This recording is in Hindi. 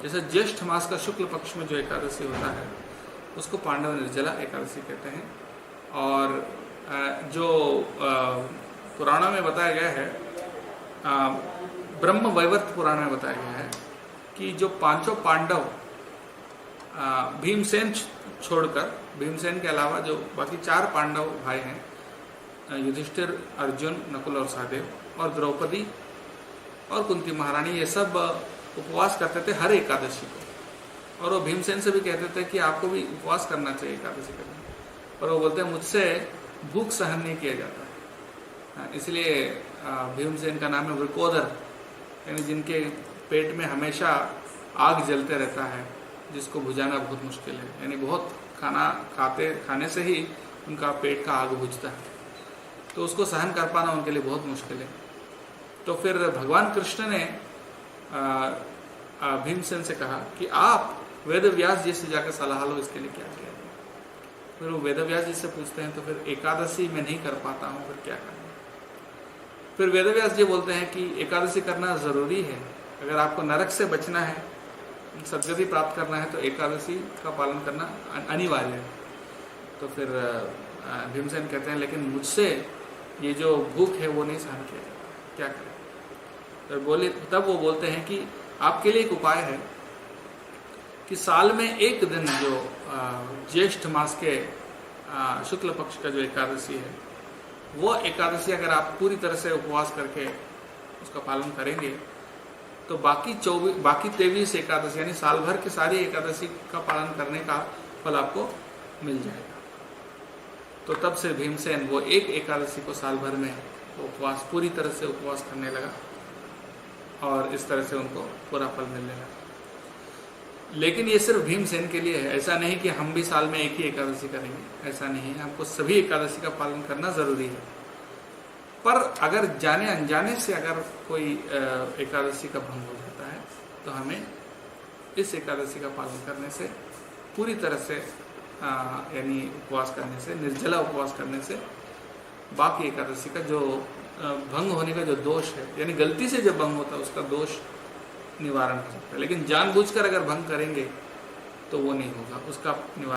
जैसे ज्येष्ठ मास का शुक्ल पक्ष में जो एकादशी होता है उसको पांडव निर्जला एकादशी कहते हैं। और जो पुराणों में बताया गया है, ब्रह्म वैवर्त पुराण में बताया गया है कि जो पांचों पांडव भीमसेन छोड़कर, भीमसेन के अलावा जो बाकी 4 पांडव भाई हैं, युधिष्ठिर, अर्जुन, नकुल और सहदेव और द्रौपदी और कुंती महारानी, ये सब उपवास करते थे हर एकादशी को। और वो भीमसेन से भी कहते थे कि आपको भी उपवास करना चाहिए एकादशी करने, और वो बोलते हैं मुझसे भूख सहन नहीं किया जाता, इसलिए भीमसेन का नाम है वृकोदर, यानी जिनके पेट में हमेशा आग जलते रहता है, जिसको बुझाना बहुत मुश्किल है, यानी बहुत खाना खाने से ही उनका पेट का आग बुझता है, तो उसको सहन कर पाना उनके लिए बहुत मुश्किल है। तो फिर भगवान कृष्ण ने भीमसेन से कहा कि आप वेद व्यास जी से जाकर सलाह लो, इसके लिए क्या किया। फिर वो वेद व्यास जी से पूछते हैं तो फिर एकादशी में नहीं कर पाता हूँ, फिर क्या करना। फिर वेद व्यास जी बोलते हैं कि एकादशी करना ज़रूरी है, अगर आपको नरक से बचना है, सद्गति प्राप्त करना है, तो एकादशी का पालन करना अनिवार्य है। तो फिर भीमसेन कहते हैं लेकिन मुझसे ये जो भूख है वो नहीं सहन किया जाता, क्या करें। तो तब वो बोलते हैं कि आपके लिए एक उपाय है कि साल में एक दिन जो ज्येष्ठ मास के शुक्ल पक्ष का जो एकादशी है, वो एकादशी अगर आप पूरी तरह से उपवास करके उसका पालन करेंगे तो बाकी 23 एकादशी यानी साल भर की सारी एकादशी का पालन करने का फल आपको मिल जाएगा। तो तब से भीमसेन वो एक एकादशी को साल भर में उपवास, पूरी तरह से उपवास करने लगा और इस तरह से उनको पूरा फल मिलने लगा। लेकिन ये सिर्फ भीमसेन के लिए है, ऐसा नहीं कि हम भी साल में एक ही एकादशी करेंगे, ऐसा नहीं है। हमको सभी एकादशी का पालन करना जरूरी है। पर अगर जाने अनजाने से अगर कोई एकादशी का भंग हो जाता है तो हमें इस एकादशी का पालन करने से, पूरी तरह से यानी उपवास करने से, निर्जला उपवास करने से बाकी एकादशी का जो भंग होने का जो दोष है, यानी गलती से जब भंग होता है उसका दोष निवारण हो सकता है। लेकिन जानबूझकर अगर भंग करेंगे तो वो नहीं होगा, उसका निवारण